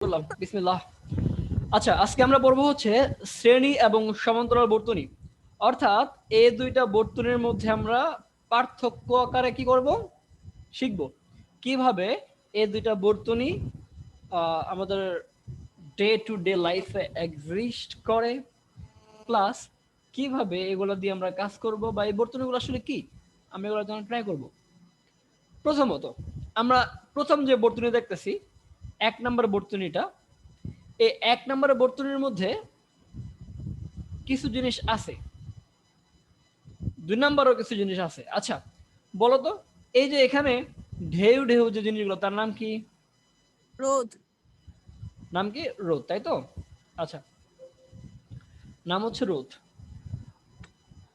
করলাম বিসমিল্লাহ। আচ্ছা, আজকে আমরা পড়বো হচ্ছে শ্রেণী এবং সমান্তরাল বর্তনী, অর্থাৎ এই দুইটা বর্তনীর মধ্যে আমরা পার্থক্য আকারে কি করব শিখব, কিভাবে এই দুইটা বর্তনী আমাদের ডে টু ডে লাইফে এক্সিস্ট করে, প্লাস কিভাবে এগুলো দিয়ে আমরা কাজ করব বা এই বর্তনীগুলো আসলে কি আমরা এগুলো জানার ট্রাই করব। প্রথমত আমরা প্রথম যে বর্তনী দেখতেছি 1 নম্বর বর্তনীটা, এই 1 নম্বরের বর্তনীর মধ্যে কিছু জিনিস আছে, 2 নম্বরেও কিছু জিনিস আছে। আচ্ছা বলো তো, এই যে এখানে ঢেউ ঢেউ যে জিনিসগুলো তার নাম কি? রোদ। নাম কি? রোদ, তাই তো? আচ্ছা, নাম হচ্ছে রোদ।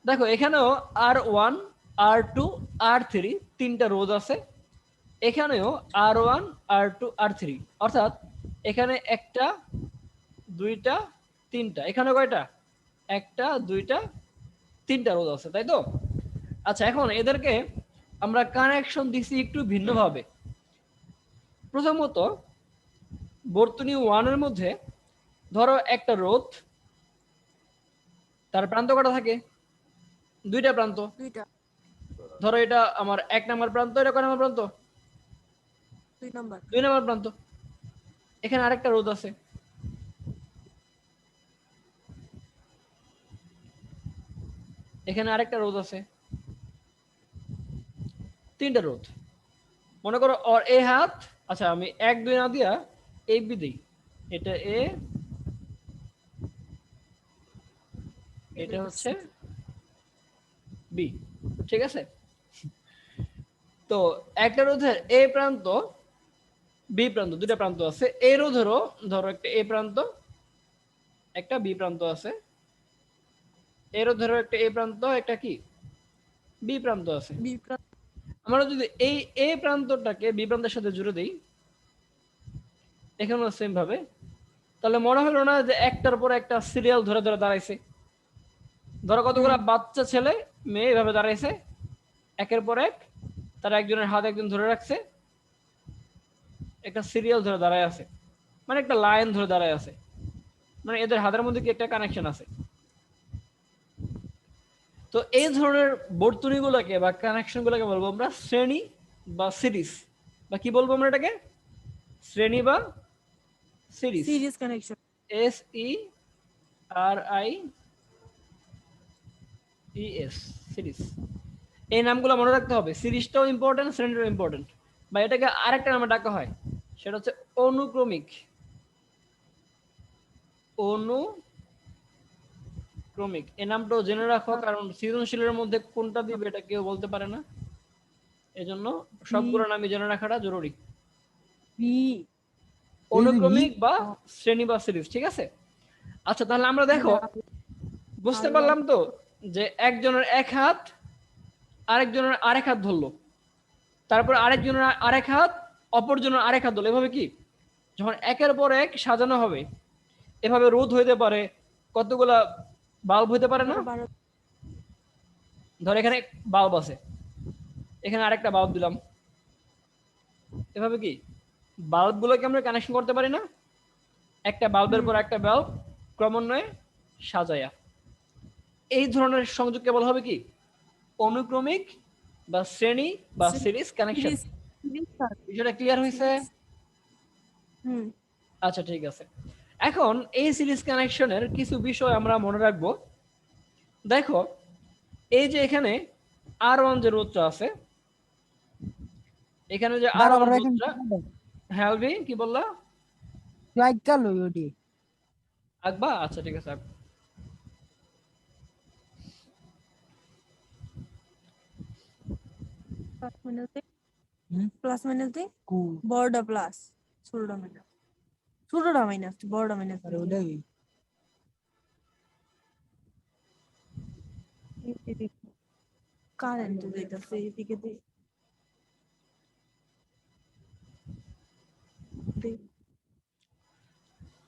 দেখো এখানেও R1 R2 R3 তিনটা রোদ আছে, এখানেও R1 R2 R3, অর্থাৎ এখানে একটা দুইটা তিনটা, এখানে কয়টা? একটা দুইটা তিনটা রোদ আছে, তাই তো? আচ্ছা, এখন এদেরকে আমরা কানেকশন দিছি একটু ভিন্নভাবে। প্রথমত বর্তনী 1 এর মধ্যে ধরো একটা রোদ, তার প্রান্ত কটা থাকে? দুইটা প্রান্ত। দুইটা। ধরো এটা আমার 1 নম্বর প্রান্ত, এটা কয় নম্বর প্রান্ত? 2 নাম্বার। 2 নম্বর প্রান্ত। এখানে আরেকটা রোদ আছে, এখানে আরেকটা রোদ আছে, তিনটা রোদ। মনে করো ওর এ হাত, আচ্ছা আমি 1 2 না দিয়া এ বি দিই, এটা এ, এটা হচ্ছে বি, ঠিক আছে? তো একটা রোধের এ প্রান্ত বি প্রান্ত, দুটা প্রান্ত আছে। এ রোধেরও ধরো একটা এ প্রান্ত একটা বি প্রান্ত আছে, এ রোধেরও একটা এ প্রান্ত একটা কি বি প্রান্ত আছে। বি। আমরা যদি এই এ প্রান্তটাকে বি প্রান্তের সাথে জুড়ে দিই, এখানেও সেম ভাবে, তাহলে মনে হলো না যে একটার পর একটা সিরিয়াল ধরে ধরে দাঁড়াইছে? ধরো কতগুলো বাচ্চা ছেলে মেয়ে এভাবে দাঁড়াইছে একের পর এক, তারা একজনের হাত একজন ধরে রাখছে, একটা সিরিয়াল ধরে দাঁড়ায় আছে, মানে একটা লাইন ধরে দাঁড়ায় আছে, মানে এদের হাতের মধ্যে কি একটা কানেকশন আছে। তো এই ধরনের বর্তনীগুলোকে বা কানেকশনগুলোকে বলবো আমরা শ্রেণী বা সিরিজ, বা কি বলবো আমরা এটাকে? শ্রেণী বা series. Series connection. SERIES, series. এই নামগুলো মনে রাখতে হবে, সিরিজটাও ইম্পর্টেন্ট, শ্রেণীটাও ইম্পর্টেন্ট। বা এটাকে আরেকটা নামে ডাকা হয়, সেটা হচ্ছে অনুক্রমিক। অনুক্রমিক এই নামটাও জেনে রাখো, কারণ সৃজনশীলের মধ্যে কোনটা দিবে এটা কেউ বলতে পারে না, এজন্য সবগুলো নামই জেনে রাখাটা জরুরি। অনুক্রমিক বা শ্রেণী বা সিরিজ, ঠিক আছে? আচ্ছা তাহলে আমরা দেখো বুঝতে পারলাম তো যে একজনের এক হাত আরেকজনের আরেক হাত ধরলো, তারপর আরেকজনের আরেক হাত অপরজনের আরেক হাত ধরলো, এভাবে কি যখন একের পর এক সাজানো হবে, এভাবে রোধ হইতে পারে, কতগুলা বাল্ব হইতে পারে না? ধর এখানে বাল্ব আছে, এখানে আরেকটা বাল্ব দিলাম, এভাবে কি বাল্বগুলোকে আমরা কানেকশন করতে পারি না? একটা বাল্বের পর একটা বাল্ব ক্রমান্বয়ে সাজায়া। এই ধরনের সংযোগকে বলা হবে কি অনুক্রমিক বা শ্রেণী বা সিরিজ কানেকশন। বিষয়টা ক্লিয়ার হয়েছে? আচ্ছা ঠিক আছে। এখন এই সিরিজ কানেকশনের কিছু বিষয় আমরা মনে রাখবো। দেখো এই যে এখানে R1 যে রোধটা আছে, এখানে যে R1 রোধটা, হ্যাঁ আলবি কি বললা? আঁকবা? আচ্ছা ঠিক আছে, আঁকবো। প্লাস মাইনাস দে, বড়টা প্লাস ছোটটা মাইনাস, ছোটটা মাইনাস বড়টা মাইনাস। আরে ওটাই কারেন্ট যাইতাছে এদিকে দে।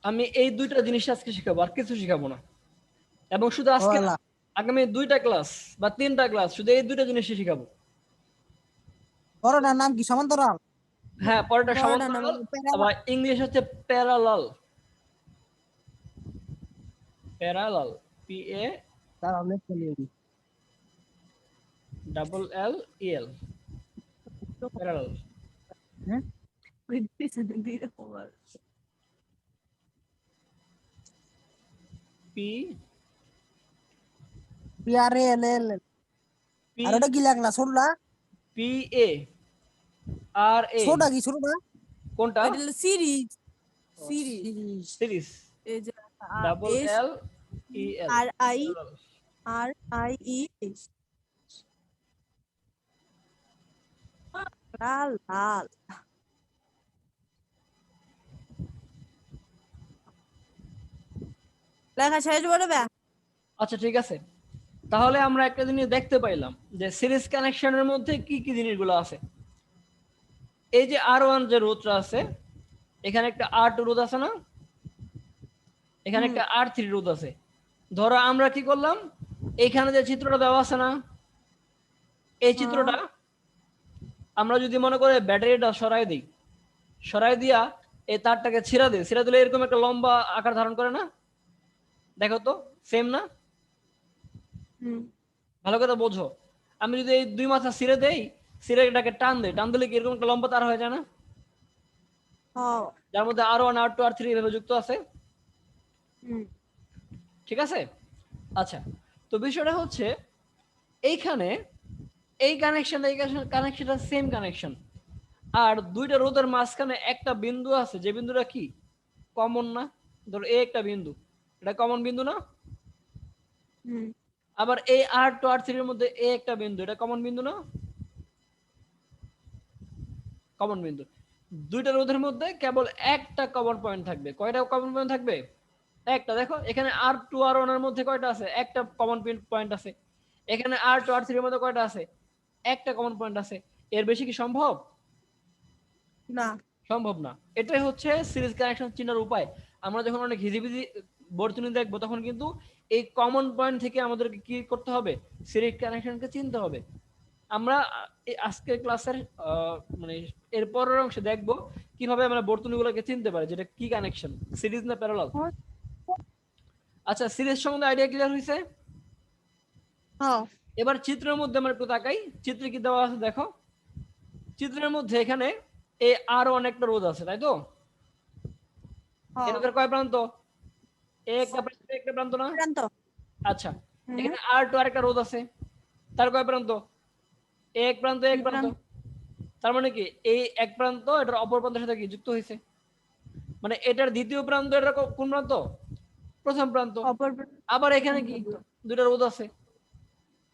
আমি এই দুইটা জিনিস আজকে শিখাবো, আর কিছু শিখাবো না। এবং শুধু আজকে না, আগামী 2টা ক্লাস বা 3টা ক্লাস শুধু এই দুইটা জিনিস শিখাবো। বড়টার নাম কি? সমান্তরাল। হ্যাঁ, পরেরটা বড়টা না সমান্তরাল, প্যারালাল। আবার ইংলিশ হচ্ছে প্যারালাল। প্যারালাল, পি এ তাহলে চলে ডাবল এল ই এল, প্যারালাল। হ্যাঁ পি PRALL পি আর ওটা কি লাগলা ছোটলা পি এ আর এ, ছোটটা কি ছোটটা কোনটা? এটা হলো সিরিজ। সিরিজ সিরিজ সিরিজ, এই যে double S L E L, আর আই আর আই ই লাল লাল। লেখা শেষ করবে? আচ্ছা ঠিক আছে, তাহলে আমরা একটা জিনিস দেখতে পাইলাম যে সিরিজ কানেকশনের মধ্যে কি কি জিনিসগুলো আছে। এই যে R1 যে রোধটা আছে, এখানে একটা R2 রোধ আছে না, এখানে একটা R3 রোধ আছে। ধরো আমরা কি করলাম, এখানে যে চিত্রটা দেওয়া আছে না, এই চিত্রটা আমরা যদি মনে করে ব্যাটারিটা সরাই দিই, সরাই দিয়া এই তারটাকে ছিঁড়া দিই, ছিঁড়া দিলে এরকম একটা লম্বা আকার ধারণ করে না? দেখো তো, সেম না? ভালো করে বোঝো। আমি যদি এই দুই মাথা ছিঁড়ে দেই, ছিঁড়ে এটাকে টান দেই, টান দিলে কি এরকম একটা লম্বা তার হয়ে যায় না? যার মধ্যে R1 R2 R3 এভাবে যুক্ত আছে। ঠিক আছে? আচ্ছা, তো বিষয়টা হচ্ছে এইখানে এই কানেকশনটা সেম কানেকশন, আর দুইটা রোধের মাঝখানে একটা বিন্দু আছে, যে বিন্দুটা কি কমন না? ধরো এই একটা বিন্দু, এটা কমন বিন্দু না? আবার এই R2 R3 এর মধ্যে এই একটা বিন্দু, এটা কমন বিন্দু না? কমন বিন্দু। দুইটা রোধের মধ্যে কেবল একটা কমন পয়েন্ট থাকবে। কয়টা কমন পয়েন্ট থাকবে? একটা। দেখো এখানে R2 R1 এর মধ্যে কয়টা আছে? একটা কমন পয়েন্ট আছে। এখানে R2 R3 এর মধ্যে কয়টা আছে? একটা কমন পয়েন্ট আছে। এর বেশি কি সম্ভব? না, সম্ভব না। এটাই হচ্ছে সিরিজ কানেকশন চিনার উপায়। আমরা যখন অনেক হিজিবিজি বর্তনী দেখবো, তখন কিন্তু এই কমন পয়েন্ট থেকে আমাদেরকে কি করতে হবে? সিরিজ কানেকশনকে চিনতে হবে। আমরা এই আজকের ক্লাসের মানে এর পরের অংশে দেখবো কিভাবে আমরা বর্তনীগুলোকে চিনতে পারি, যেটা কি কানেকশন, সিরিজ না প্যারালাল। আচ্ছা, সিরিজ সম্বন্ধে আইডিয়া ক্লিয়ার হয়েছে? এবার চিত্রের মধ্যে আমরা একটু তাকাই, চিত্রে কি দেওয়া আছে দেখো। চিত্রের মধ্যে এখানে এই আরো অনেকটা রোধ আছে, তাই তো? এর কয় প্রান্ত? একটা প্রান্ত না? আচ্ছা, এখানে R2 আরেকটা রোধ আছে, তার কয় প্রান্ত? এক প্রান্ত। তার মানে কি এই এক প্রান্ত এটার অপর প্রান্তের সাথে কি যুক্ত হয়েছে, মানে এটার দ্বিতীয় প্রান্ত, এটা কোন প্রান্ত? প্রথম প্রান্ত। আবার এখানে কি দুইটা রোধ আছে,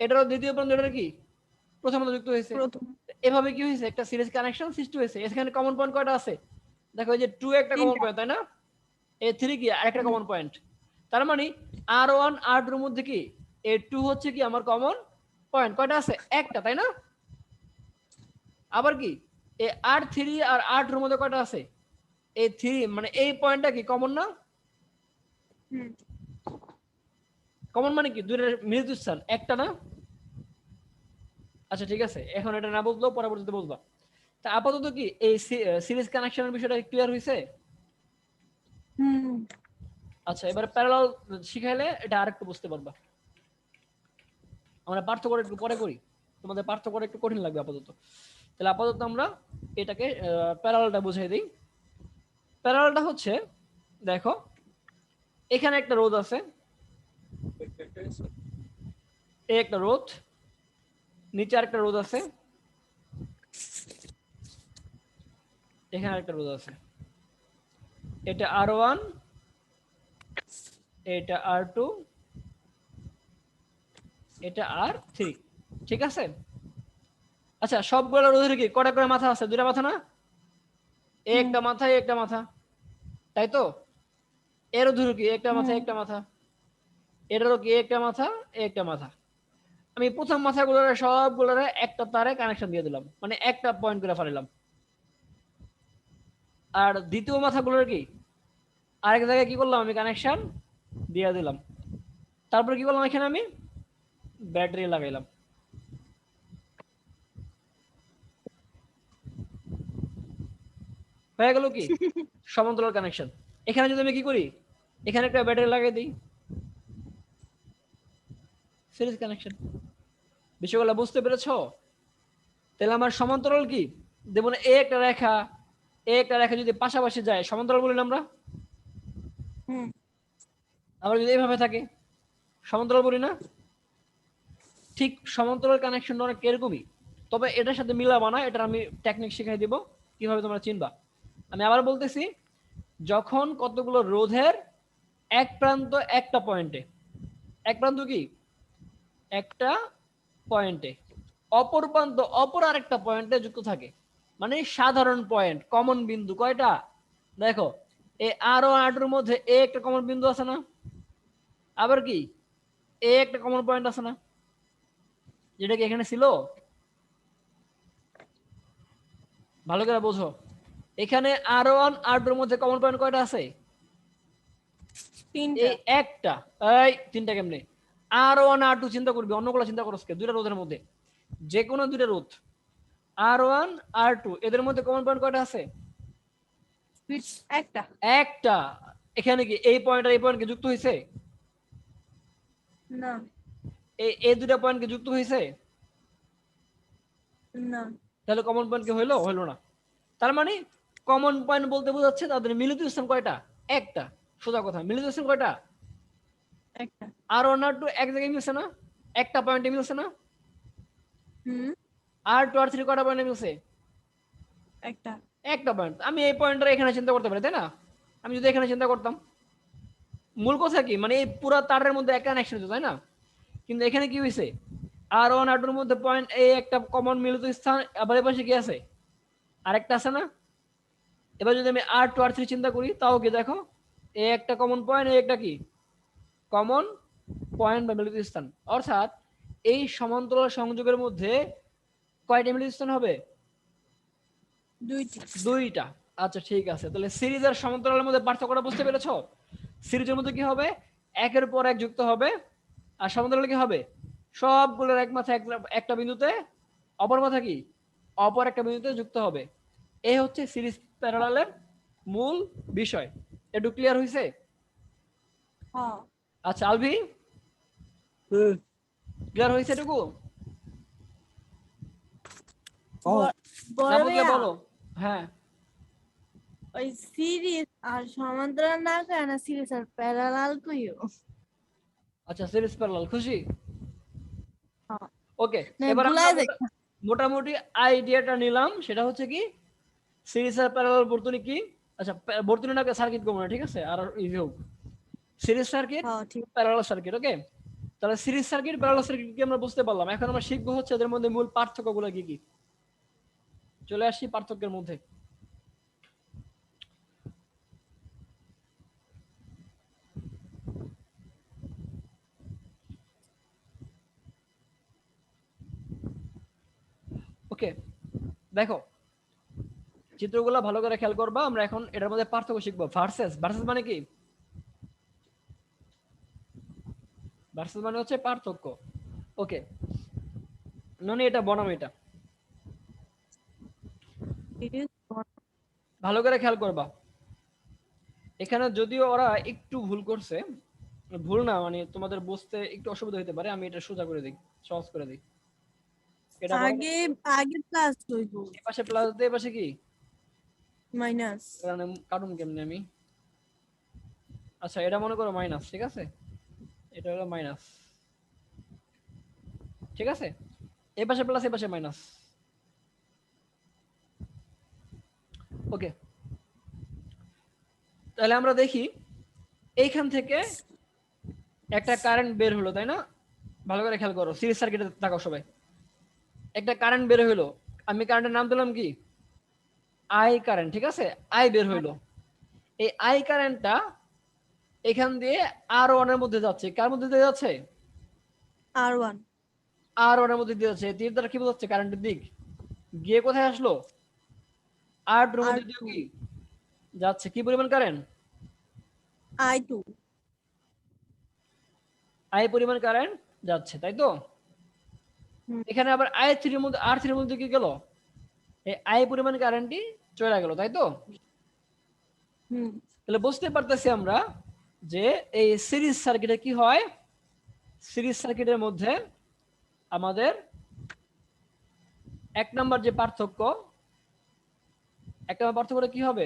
এটারও দ্বিতীয় প্রান্ত, এটার কি প্রথম প্রান্ত যুক্ত হয়েছে। এভাবে কি হয়েছে? একটা সিরিজ কানেকশন সৃষ্টি হয়েছে। এখানে কমন পয়েন্ট কয়টা আছে? দেখো এই যে 2 একটা কমন পয়েন্ট, তাই না? এই 3 কি আরেকটা কমন পয়েন্ট। তার মানে R1 R2 এর মধ্যে কি এই 2 হচ্ছে কি আমার কমন পয়েন্ট। কয়টা আছে? একটা, তাই না? আবার কি এই R3 আর R2 এর মধ্যে কয়টা আছে? এই 3, মানে এই পয়েন্টটা কি কমন না? কমন মানে কি দুইটার মিলিত স্থান একটা না? আচ্ছা ঠিক আছে, এখন এটা না বুঝলেও পরবর্তীতে বুঝবা। তা আপাতত কি এই সিরিজ কানেকশনের বিষয়টা ক্লিয়ার হয়েছে? আচ্ছা, এবার প্যারালাল শিখাইলে এটা আরেকটু বুঝতে পারবা। আমরা পার্থক্য একটু পরে করি, তোমাদের পার্থক্য একটু কঠিন লাগবে আপাতত। তাহলে আপাতত আমরা এটাকে প্যারালালটা বুঝিয়ে দিই। প্যারালালটা হচ্ছে, দেখো এখানে একটা রোধ আছে, এই একটা রোধ, নিচে আরেকটা রোধ আছে, এখানে আরেকটা রোধ আছে। এটা R1, এটা R2, এটা R3। ঠিক আছে? আচ্ছা, সবগুলো রোধের কি কটা করে মাথা আছে? দুইটা মাথা না? একটা মাথা, একটা মাথা, তাই তো? এরও ধরো কি একটা মাথা, একটা মাথা, এটারও কি একটা মাথা, একটা মাথা। আমি প্রথম মাথাগুলোর সবগুলোরে একটা তারে কানেকশন দিয়ে দিলাম, মানে একটা পয়েন্ট করে ফেলাম। আর দ্বিতীয় মাথাগুলোর কি আরেক জায়গায় কি করলাম? আমি কানেকশন দিয়ে দিলাম। তারপর কি করলাম? এখানে আমি ব্যাটারি লাগাইলাম। হয়ে গেল কি সমান্তরাল কানেকশন। এখানে যদি আমি কি করি, এখানে একটা ব্যাটারি লাগিয়ে দিই, সিরিজ কানেকশন। বিষয়গুলো বুঝতে পেরেছো? তাহলে আমার সমান্তরাল কি দেব না, এ একটা রেখা এ একটা রেখা যদি পাশাপাশি যায় সমান্তরাল বলি না আমরা? হুম আবার যদি এইভাবে থাকে সমান্তরাল বলি না? ঠিক সমান্তরাল কানেকশন অনেক এরকমই, তবে এটার সাথে মিলাবা না, এটা আমি টেকনিক শিখাই দিব কিভাবে তোমরা চিনবা। আমি আবার বলতেছি, যখন কতগুলো রোধের এক প্রান্ত একটা পয়েন্টে, এক প্রান্ত কি একটা পয়েন্টে, অপর প্রান্ত অপর আরেকটা পয়েন্টে যুক্ত থাকে, মানে সাধারণ পয়েন্ট, কমন বিন্দু কয়টা? দেখো এই আর ও আর এর মধ্যে এ একটা কমন বিন্দু আছে না, আবার কি এ একটা কমন পয়েন্ট আছে না, যেটা কি এখানে ছিল? ভালো করে বোঝো, এখানে আর ওয়ান আর টুর মধ্যে কমন পয়েন্ট কয়টা আছে? তিনটা এই একটা। এই তিনটা কেমনে? আর ওয়ান আর টু চিন্তা করবি, অন্যগুলো চিন্তা করছ কে? দুইটা রোধের মধ্যে যে কোনো দুইটা রোধ আর ওয়ান আর টু, এদের মধ্যে কমন পয়েন্ট কয়টা আছে? একটা একটা। এখানে কি এই পয়েন্ট আর এই পয়েন্ট কি যুক্ত হয়েছে? না এই দুইটা পয়েন্ট কি যুক্ত হয়েছে? না তাহলে কমন পয়েন্ট কি হইলো? হইলো না। তার মানে কমন পয়েন্ট বলতে বোঝাচ্ছে তাদের মিলিত স্থান কয়টা? একটা। সোজা কথা, মিলিত স্থান কয়টা? একটা আর ওয়ান আর টু এক জায়গায় মিলছে না, একটা পয়েন্টে মিলছে না? হুম আর টু আর থ্রি কয়টা পয়েন্টে মিলছে? একটা একটা পয়েন্ট। আমি এই পয়েন্টটা এখানে চিন্তা করতে পারি, তাই না? আমি যদি এখানে চিন্তা করতাম, মূল কথা কি, মানে এই পুরা তারের মধ্যে একটা কানেকশন হতো, তাই না? কিন্তু এখানে কি হয়েছে, আর ওয়ান আর টুর মধ্যে পয়েন্ট এ একটা কমন মিলিত স্থান, আবার এ পাশে কি আছে, আরেকটা আছে না? এবার যদি আমি আর টু আর থ্রি চিন্তা করি, তাও কি দেখো, এ একটা কমন পয়েন্ট, এ একটা কি কমন পয়েন্ট বা মিলিত স্থান। অর্থাৎ এই সমান্তরাল সংযোগের মধ্যে কয়টা মিলিত স্থান হবে? দুইটি দুইটা। আচ্ছা ঠিক আছে, তাহলে সিরিজ আর সমান্তরালের মধ্যে পার্থক্যটা বুঝতে পেরেছো? সিরিজের মধ্যে কি হবে, একের পর এক যুক্ত হবে, আর সমান্তরালে কি হবে, সবগুলোর এক মাথা একটা বিন্দুতে, অপর মাথা কি অপর একটা বিন্দুতে যুক্ত হবে। এই হচ্ছে সিরিজ প্যারালালের মূল বিষয়। একটু ক্লিয়ার হয়েছে? হ্যাঁ আচ্ছা আলভি, ক্লিয়ার হয়েছে এটুকু? ও বড় না বড় বুঝলে ভাইয়া, বলো। হ্যাঁ ওই সিরিজ আর সমান্তরাল না কয় না, সিরিজ আর প্যারালাল কইও। আচ্ছা, সিরিজ প্যারালাল, খুশি? হ্যাঁ ওকে, না এবার আমরা ভুলাই যায়। মোটামুটি আইডিয়াটা নিলাম, সেটা হচ্ছে কি সিরিজ আর প্যারালাল বর্তনী কি। আচ্ছা বর্তনীটাকে সার্কিট করবো না, ঠিক আছে, আর ইজি হোক, সিরিজ সার্কিট হ্যাঁ ঠিক প্যারালাল সার্কিট। ওকে, তাহলে সিরিজ সার্কিট প্যারালাল সার্কিট কি আমরা বুঝতে পারলাম। এখন আমরা শিখবো হচ্ছে এদের মধ্যে মূল পার্থক্যগুলো কি কি। চলে আসি পার্থক্যের মধ্যে। ওকে, দেখো চিত্রগুলো ভালো করে খেয়াল করবা। আমরা এখন এটার মধ্যে পার্থক্য শিখবো। ভার্সেস, ভার্সেস মানে কি? ভার্সেস মানে হচ্ছে পার্থক্য। ওকে, ননি এটা বনাম এটা, সিরিজ ভালো করে খেয়াল করবা। এখানে যদিও ওরা একটু ভুল করছে, ভুল না মানে তোমাদের বুঝতে একটু অসুবিধা হতে পারে, আমি এটা সোজা করে দিই, সহজ করে দিই। এটা বলো আগে আগে প্লাস হইব এই পাশে প্লাস দিয়ে, এই পাশে কি মাইনাস। কার্টুন কেমনে আমি, আচ্ছা এটা মনে করো মাইনাস, ঠিক আছে, এটা হলো মাইনাস, ঠিক আছে, এই পাশে প্লাস এই পাশে মাইনাস। ওকে, তাহলে আমরা দেখি এইখান থেকে একটা কারেন্ট বের হলো, তাই না? ভালো করে খেয়াল করো, সিরিজ সার্কিটে তাকাও সবাই। একটা কারেন্ট বের হইলো, আমি কারেন্টের নাম দিলাম কি আই কারেন্ট, ঠিক আছে, আই বের হইলো। এই আই কারেন্টটা এখান দিয়ে আর ওয়ান এর মধ্যে যাচ্ছে, কার মধ্যে দিয়ে যাচ্ছে? আর ওয়ান আর ওয়ান এর মধ্যে দিয়ে যাচ্ছে। তীর দ্বারা কি বোঝাচ্ছে? কারেন্টের দিক গিয়ে কোথায় আসলো? আর টুর আর মধ্যে দিয়ে কি যাচ্ছে, কি পরিমাণ কারেন্ট? আই টু আই পরিমাণ কারেন্ট যাচ্ছে, তাই তো? এখানে আবার আই থ্রির মধ্যে, আর থ্রির মধ্যে কি গেল? এই আই পরিমাণ কারেন্টই চলে গেল, তাই তো? হুম তাহলে বুঝতে পারতেছি আমরা যে এই সিরিজ সার্কিটে কি হয়, সিরিজ সার্কিটের মধ্যে আমাদের এক নম্বর যে পার্থক্য, এক নম্বর পার্থক্যটা কি হবে?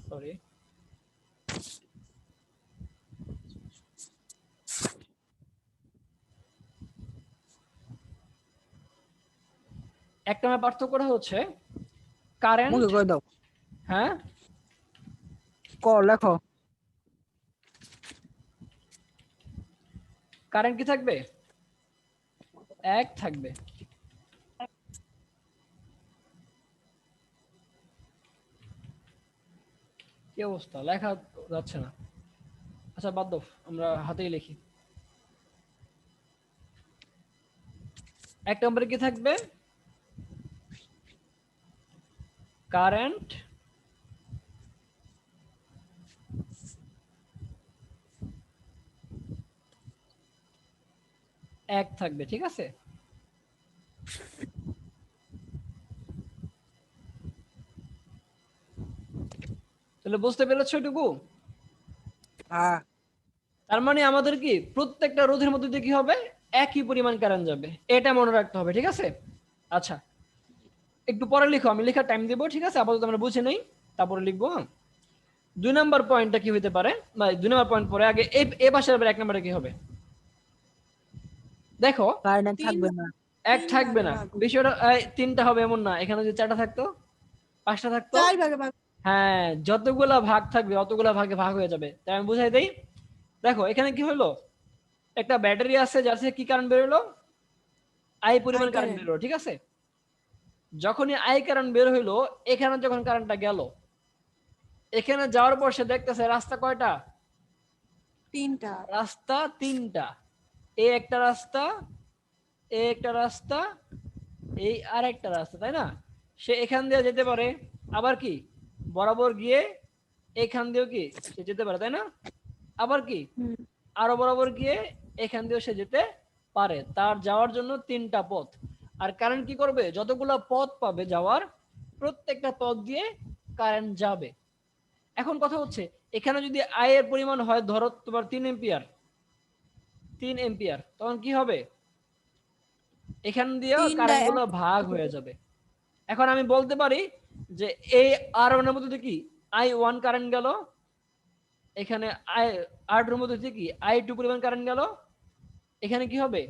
সরি, এক নম্বর পার্থক্যটা হচ্ছে কারেন্ট। মুখে কই দাও, হ্যাঁ, লেখো। কারেন্ট কি থাকবে? এক থাকবে। কি অবস্থা, লেখা যাচ্ছে না। আচ্ছা বাদ দাও, আমরা হাতেই লিখি। এক নম্বরে কি থাকবে? কারেন্ট এক থাকবে, ঠিক আছে। তাহলে বুঝতে পেরেছো এটুকু? হ্যাঁ, তার মানে আমাদের কি প্রত্যেকটা রোধের মধ্যে দিয়ে কি হবে, একই পরিমাণ কারেন্ট যাবে, এটা মনে রাখতে হবে, ঠিক আছে। আচ্ছা একটু পরে লিখো, আমি লেখার টাইম দেবো, ঠিক আছে, আপাতত আমরা বুঝে নেই, তারপরে লিখবো। হ্যাঁ, 2 নম্বর পয়েন্টটা কি হতে পারে, 2 নম্বর পয়েন্ট পরে আগে এই পাশের আবার 1 নম্বরে কি হবে দেখো। কারেন্ট তিন থাকবে না। এক তিন থাকবে ভাগে না, ভাগ হবে। বিষয়টা 3টা হবে এমন না, এখানে যদি 4টা থাকতো, 5টা থাকতো, 4 ভাগে ভাগ। হ্যাঁ যতগুলা ভাগ থাকবে অতগুলা ভাগে ভাগ হয়ে যাবে। তাই আমি বুঝাই দেই, দেখো এখানে কি হলো, একটা ব্যাটারি আছে যার থেকে কি কারেন্ট বের হলো, আই পরিমাণ I কারেন্ট current। বের হলো, ঠিক আছে। যখনই আই কারেন্ট বের হইলো, এখানে যখন কারেন্টটা গেল, এখানে যাওয়ার পর সে দেখতেছে রাস্তা কয়টা, 3টা। রাস্তা 3টা, এই একটা রাস্তা, এই একটা রাস্তা, এই আর একটা রাস্তা, তাই না। সে এখান দিয়ে যেতে পারে, আবার কি বরাবর গিয়ে এখান দিয়েও কি সে যেতে পারে, তাই না। আবার কি হুম আরো বরাবর গিয়ে এখান দিয়েও সে যেতে পারে। তার যাওয়ার জন্য 3টা পথ। আর কারেন্ট কি করবে, যতগুলা পথ পাবে যাওয়ার, প্রত্যেকটা পথ দিয়ে কারেন্ট যাবে। এখন কথা হচ্ছে, এখানে যদি আই এর পরিমাণ হয় ধরো তোমার 3 এম্পিয়ার, 3 এম্পিয়ার, তখন কি হবে, এখান দিয়েও 3টা কারেন্ট গুলো ভাগ হয়ে যাবে। এখন আমি বলতে পারি যে এই আর ওয়ান এর মধ্যে দিয়ে কি I1 কারেন্ট গেল, এখানে আর টু এর মধ্যে দিয়ে কি I2 পরিমাণ কারেন্ট গেল, এখানে কি হবে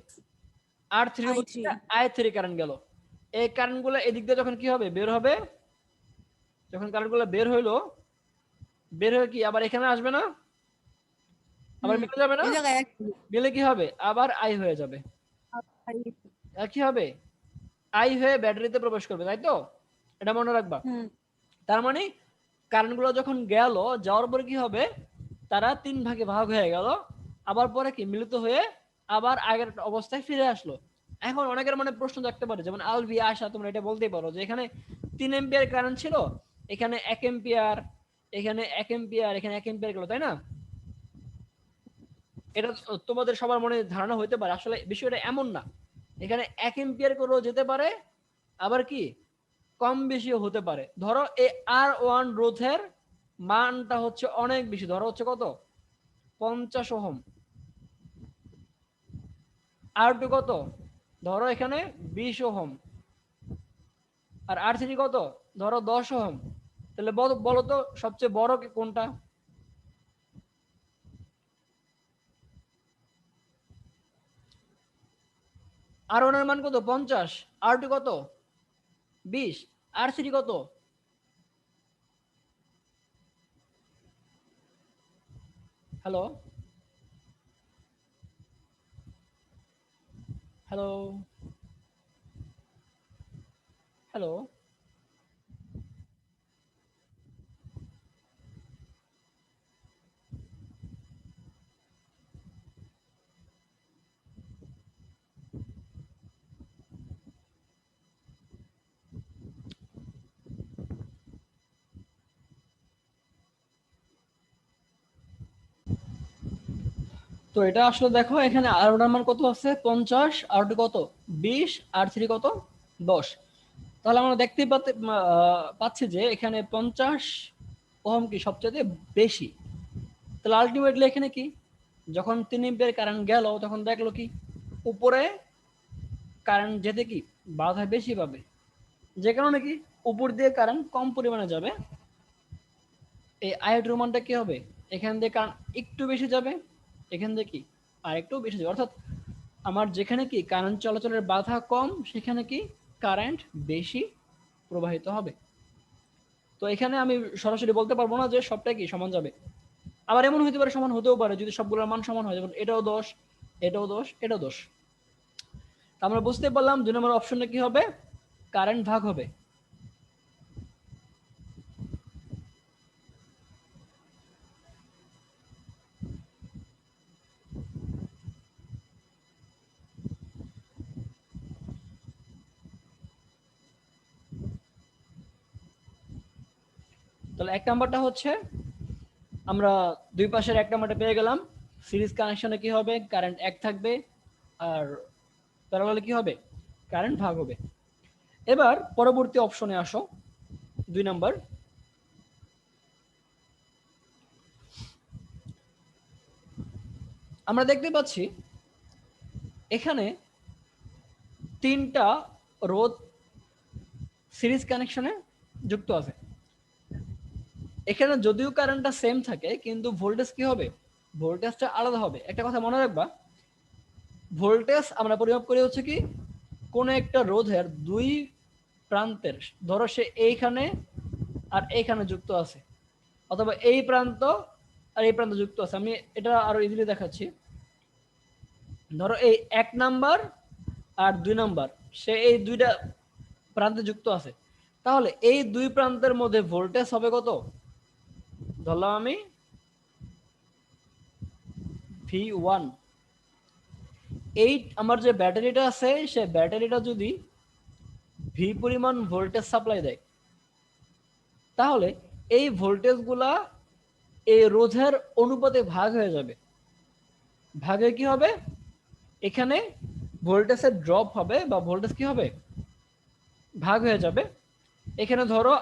R3 এর মধ্যে I3। দিয়ে I3 কারেন্ট গেল। এই কারেন্ট গুলো এদিক দিয়ে যখন কি হবে বের হবে, যখন কারেন্ট গুলো বের হইলো, বের হয়ে কি আবার এখানে আসবে না, আবার হুম মিলে যাবে না, এই জায়গায় এক। মিলে কি হবে আবার আই হয়ে যাবে। আর কি হবে, আই হয়ে ব্যাটারিতে প্রবেশ করবে, তাই তো, এটা মনে রাখবা। হুম তার মানে কারেন্ট গুলো যখন গেল, যাওয়ার পরে কি হবে, তারা 3 ভাগে ভাগ হয়ে গেল, আবার পরে কি মিলিত হয়ে আবার আগের অবস্থায় ফিরে আসলো। এখন অনেকের মনে প্রশ্ন থাকতে পারে, যেমন আলভি আশা, তোমরা এটা বলতেই পারো যে এখানে 3 এম্পিয়ার কারেন্ট ছিল, এখানে 1 এম্পিয়ার, এখানে 1 এম্পিয়ার, এখানে 1 এম্পিয়ার গেল, তাই না। এটা তোমাদের সবার মনে ধারণা হইতে পারে, আসলে বিষয়টা এমন না। এখানে 1 এম্পিয়ার করেও যেতে পারে, আবার কি কম বেশিও হতে পারে। ধরো এই R1 রোধের মানটা হচ্ছে অনেক বেশি, ধরো হচ্ছে কত 50 ওহম, R2 কত, ধরো এখানে 20 ওহম, আর R3 কত, ধরো 10 ওহম। তাহলে বলো তো সবচেয়ে বড় কোনটা? R1 এর মান কত 50, R2 কত 20, R3 কত? Hello, hello, hello. তো এটা আসলে দেখো, এখানে R1 এর মান কত আছে 50, R2 কত 20, R3 কত 10। তাহলে আমরা দেখতেই পাচ্ছি যে এখানে 50 ওহম কি সবচেয়ে বেশি। তাহলে আলটিমেটলি এখানে কি, যখন 3 এম্পিয়ার কারেন্ট গেল তখন দেখলো কি উপরে কারেন্ট যেতে কি বাধা বেশি পাবে, যে কারণে কি উপর দিয়ে কারেন্ট কম পরিমাণে যাবে। এই আয়োডিন মানটা কি হবে, এখান দিয়ে কারেন্ট একটু বেশি যাবে, এখান দিয়ে কি আর একটু বেশি যাবে। অর্থাৎ আমার যেখানে কি কারেন্ট চলাচলের বাধা কম সেখানে কি কারেন্ট বেশি প্রবাহিত হবে। তো এখানে আমি সরাসরি বলতে পারবো না যে সবটাই কি সমান যাবে। আবার এমন হতে পারে সমান হতেও পারে যদি সবগুলোর মান সমান হয়, যেমন এটাও 10, এটাও 10, এটাও 10। আমরা বুঝতে পারলাম 2 নম্বর অপশনটা কি হবে, কারেন্ট ভাগ হবে। তাহলে 1 নাম্বারটা হচ্ছে আমরা দুই পাশের 1 নাম্বারটা পেয়ে গেলাম। সিরিজ কানেকশনে কি হবে, কারেন্ট 1 থাকবে, আর প্যারালালে কি হবে, কারেন্ট ভাগ হবে। এবার পরবর্তী অপশনে আসো, 2 নাম্বার। আমরা দেখতে পাচ্ছি এখানে 3টা রোধ সিরিজ কানেকশনে যুক্ত আছে। এখানে যদিও কারেন্টটা সেম থাকে কিন্তু ভোল্টেজ কি হবে, ভোল্টেজটা আলাদা হবে। একটা কথা মনে রাখবা, ভোল্টেজ আমরা পরিমাপ করি হচ্ছে কি কোন একটা রোধের দুই প্রান্তের, ধরো সে এইখানে আর এইখানে যুক্ত আছে, অথবা এই প্রান্ত আর এই প্রান্ত যুক্ত আছে। আমি এটা আরো ইজিলি দেখাচ্ছি। ধরো এই 1 নাম্বার আর 2 নাম্বার, সে এই দুইটা প্রান্তে যুক্ত আছে, তাহলে এই দুই প্রান্তের মধ্যে ভোল্টেজ হবে কত, ধরলাম আমি V1। এই আমার যে ব্যাটারিটা আছে সে ব্যাটারিটা যদি ভি পরিমাণ ভোল্টেজ সাপ্লাই দেয়, তাহলে এই ভোল্টেজগুলা এই রোধের অনুপাতে ভাগ হয়ে যাবে। ভাগে কি হবে, এখানে ভোল্টেজের ড্রপ হবে বা ভোল্টেজ কি হবে, ভাগ হয়ে যাবে। এখানে ধরো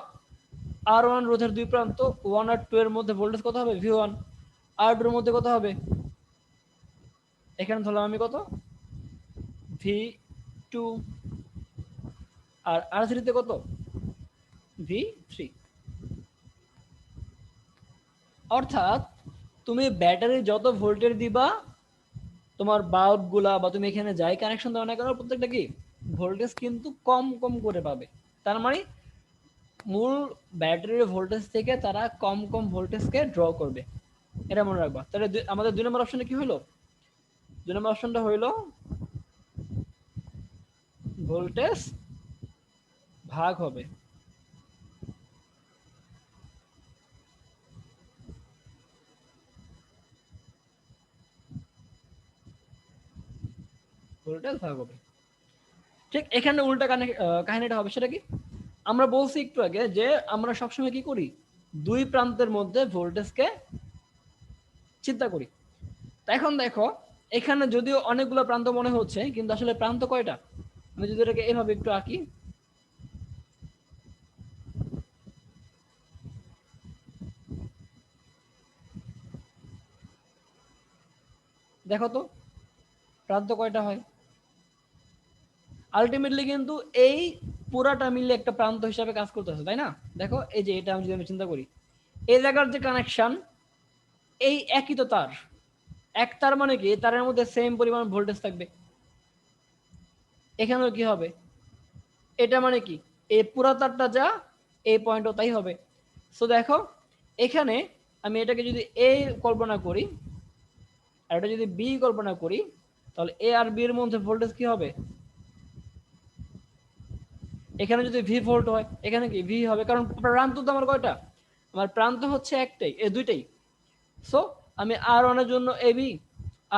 R1 রোধের দুই প্রান্ত 1 আর 2 এর মধ্যে ভোল্টেজ কত হবে, V1। R2 এর মধ্যে কত হবে, এখানে ধরলাম আমি কত, V2। আর R3 তে কত, V3। অর্থাৎ তুমি ব্যাটারি যত ভোল্টেজ দিবা, তোমার বাল্ব গুলা বা তুমি এখানে যাই কানেকশন দাও না কেন, প্রত্যেকটা কি ভোল্টেজ কিন্তু কম কম করে পাবে। তার মানে মূল ব্যাটারির ভোল্টেজ থেকে তারা কম কম ভোল্টেজকে ড্র করবে, এটা মনে রাখবা। তাহলে আমাদের 2 নম্বর অপশনে কি হলো, 2 নম্বর অপশনটা হইলো ভোল্টেজ ভাগ হবে। ভোল্টেজ ভাগ হবে। ঠিক এখানে উল্টা কাহিনীটা হবে, সেটা কি আমরা বলছি একটু আগে যে আমরা সবসময় কি করি, দুই প্রান্তের মধ্যে ভোল্টেজকে চিন্তা করি। তা এখন দেখো এখানে যদিও অনেকগুলো প্রান্ত মনে হচ্ছে, কিন্তু আসলে প্রান্ত কয়টা, আমি যদি এটাকে এভাবে একটু আঁকি, দেখো তো প্রান্ত কয়টা হয়। আলটিমেটলি কিন্তু এই পুরাটা মিলে একটা প্রান্ত হিসাবে কাজ করতেছে, তাই না। দেখো এই যে এটা যদি আমি চিন্তা করি, এই জায়গার যে কানেকশন, এই একই তো তার, এক তার মানে কি তারের মধ্যে সেম পরিমাণ ভোল্টেজ থাকবে। এখানেও কি হবে, এটা মানে কি এই পুরা তারটা যা এই পয়েন্টও তাই হবে। সো দেখো এখানে আমি এটাকে যদি এ কল্পনা করি আর এটা যদি বি কল্পনা করি, তাহলে এ আর বি এর মধ্যে ভোল্টেজ কি হবে, এখানে যদি ভি ভোল্ট হয় এখানে কি ভি হবে, কারণ প্রান্ত তো আমার কয়টা, আমার প্রান্ত হচ্ছে একটাই, এই দুইটাই। সো আমি R1 এর জন্য এবি,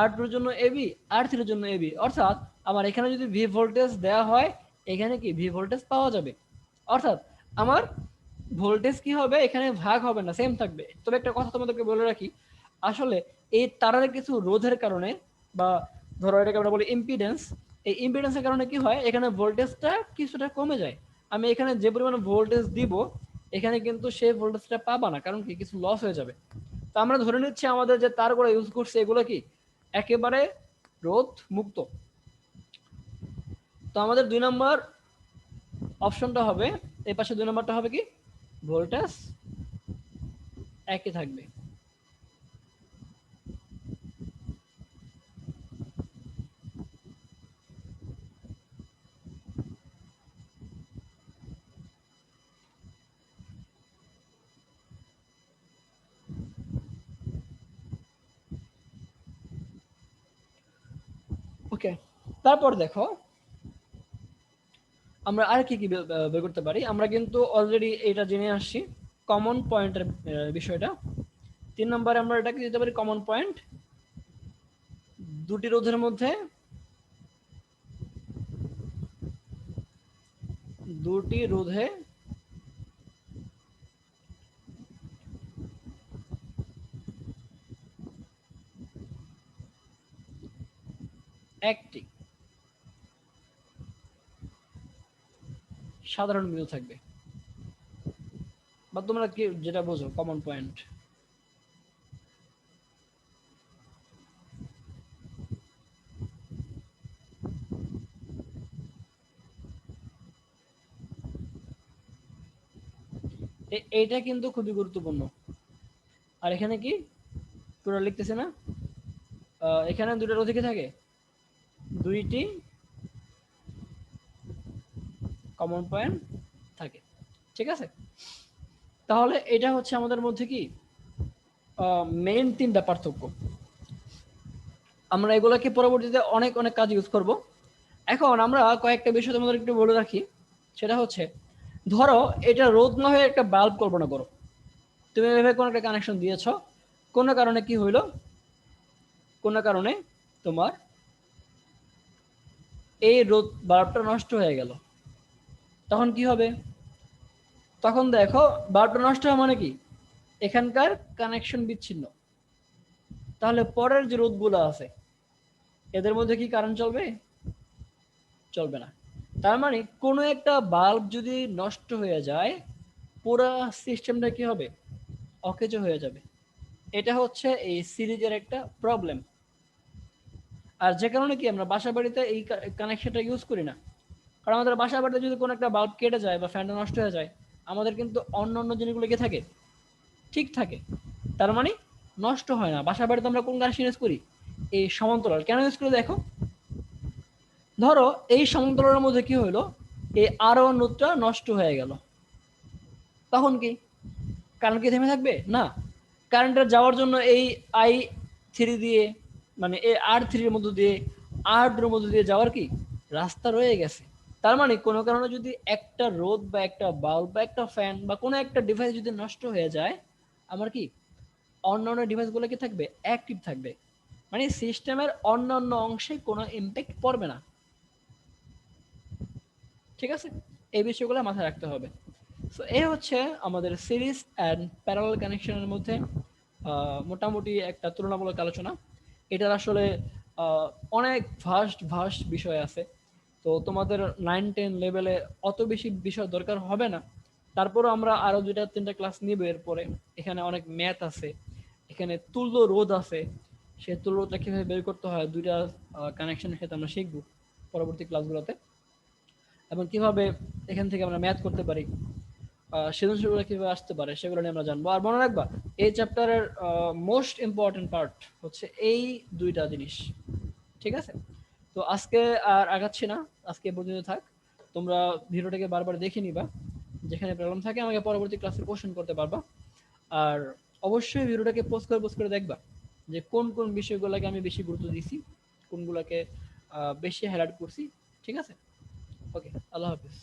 R2 এর জন্য এবি, R3 এর জন্য এবি, অর্থাৎ আমার এখানে যদি ভি ভোল্টেজ দেওয়া হয় এখানে কি ভি ভোল্টেজ পাওয়া যাবে। অর্থাৎ আমার ভোল্টেজ কি হবে, এখানে ভাগ হবে না, সেম থাকবে। তবে একটা কথা তোমাদেরকে বলে রাখি, আসলে এই তারের কিছু রোধের কারণে বা ধরো এটাকে আমরা বলি ইম্পিডেন্স, এই ইম্পিডেন্সের কারণে কি হয়, এখানে ভোল্টেজটা কিছুটা কমে যায়। আমি এখানে যে পরিমাণে ভোল্টেজ দিব এখানে কিন্তু সেই ভোল্টেজটা পাবা না, কারণ কি কিছু লস হয়ে যাবে। তো আমরা ধরে নিচ্ছি আমাদের যে তারগুলো ইউজ করছে এগুলো কি একেবারে রোধ মুক্ত। তো আমাদের 2 নম্বর অপশনটা হবে, এই পাশে 2 নম্বরটা হবে কি ভোল্টেজ একই থাকবে। ওকে, তারপর দেখো আমরা আর কি কি বের করতে পারি। আমরা কিন্তু অলরেডি এটা জেনে আসছি কমন পয়েন্টের বিষয়টা। 3 নম্বরে আমরা এটাকে দিতে পারি কমন পয়েন্ট, দুটি রোধের মধ্যে দুটি রোধে একটি সাধারণ বিন্দু থাকবে, বা তোমরা কি যেটা বোঝো কমন পয়েন্ট। এইটা কিন্তু খুবই গুরুত্বপূর্ণ। আর এখানে কি পুরো লিখতেছে না, এখানে দুটো রোধ কি থাকে, দুইটি কমন পয়েন্ট থাকে, ঠিক আছে। তাহলে এটা হচ্ছে আমাদের মধ্যে কি মেইন 3টা পার্থক্য। আমরা এগুলাকে পরবর্তীতে অনেক অনেক কাজ ইউজ করব। এখন আমরা কয়েকটা বিষয় তোমাদের একটু বলে রাখি, সেটা হচ্ছে ধরো এটা রোধ না হয়ে একটা বাল্ব কল্পনা করো, তুমি এভাবে কোনো একটা কানেকশন দিয়েছ, কোনো কারণে কি হইলো, কোনো কারণে তোমার এই রোধ বাল্বটা নষ্ট হয়ে গেল, তখন কি হবে, তখন দেখো বাল্বটা নষ্ট হওয়া মানে কি এখানকার কানেকশন বিচ্ছিন্ন। তাহলে পরের যে রোধগুলো আছে এদের মধ্যে কি কারেন্ট চলবে, চলবে না। তার মানে কোনো একটা বাল্ব যদি নষ্ট হয়ে যায় পুরো সিস্টেমটা কি হবে, অকেজো হয়ে যাবে। এটা হচ্ছে এই সিরিজের একটা প্রবলেম। আর যে কারণে কি আমরা বাসা বাড়িতে এই কানেকশনটা ইউজ করি না, কারণ আমাদের বাসা বাড়িতে যদি কোনো একটা বাল্ব কেটে যায় বা ফ্যানটা নষ্ট হয়ে যায় আমাদের কিন্তু অন্য অন্য জিনিসগুলো কি থাকে, ঠিক থাকে। তার মানে নষ্ট হয় না। বাসা বাড়িতে আমরা কোন কানেকশন ইউজ করি, এই সমান্তরাল। কেন ইউজ করি দেখো, ধরো এই সমান্তরালের মধ্যে কি হলো, এই আরো নোটটা নষ্ট হয়ে গেল, তখন কি কারেন্ট কি থেমে থাকবে না, কারেন্টের যাওয়ার জন্য এই I3 দিয়ে মানে এই R3 এর মধ্য দিয়ে R2 এর মধ্য দিয়ে যাওয়ার কি রাস্তা রয়ে গেছে। তার মানে কোনো কারণে যদি একটা রোধ বা একটা বাল্ব বা একটা ফ্যান বা কোনো একটা ডিভাইস যদি নষ্ট হয়ে যায় আমার কি অন্যান্য ডিভাইসগুলো কি থাকবে, অ্যাক্টিভ থাকবে, মানে সিস্টেমের অন্যান্য অংশে কোনো ইম্প্যাক্ট পড়বে না, ঠিক আছে। এই বিষয়গুলো মাথায় রাখতে হবে। সো এই হচ্ছে আমাদের সিরিজ অ্যান্ড প্যারালাল কানেকশনের মধ্যে মোটামুটি একটা তুলনামূলক আলোচনা। এটার আসলে অনেক ভাস্ট বিষয় আছে। তো তোমাদের 9-10 লেভেলে অত বেশি বিষয় দরকার হবে না, তারপরও আমরা আরো 2-3টা ক্লাস নিব এরপরে। এখানে অনেক ম্যাথ আছে, এখানে তুল্য রোধ আছে, সেই তুল্য রোধটা কিভাবে বের করতে হয় দুইটা কানেকশনের সাথে আমরা শিখবো পরবর্তী ক্লাসগুলোতে, এবং কিভাবে এখান থেকে আমরা ম্যাথ করতে পারি, সৃজনশীলগুলো কিভাবে আসতে পারে সেগুলো নিয়ে আমরা জানবো। আর মনে রাখবা এই চ্যাপ্টারের মোস্ট ইম্পর্টেন্ট পার্ট হচ্ছে এই দুইটা জিনিস, ঠিক আছে। তো আজকে আর আগাচ্ছি না, আজকে এ পর্যন্ত থাক। তোমরা ভিডিওটাকে বারবার দেখে নিবা, যেখানে প্রবলেম থাকে আমাকে পরবর্তী ক্লাসে কোশ্চেন করতে পারবা। আর অবশ্যই ভিডিওটাকে পোস্ট করে দেখবা যে কোন কোন বিষয়গুলোকে আমি বেশি গুরুত্ব দিছি, কোনগুলোকে বেশি হাইলাইট করছি, ঠিক আছে। ওকে, আল্লাহ হাফিজ।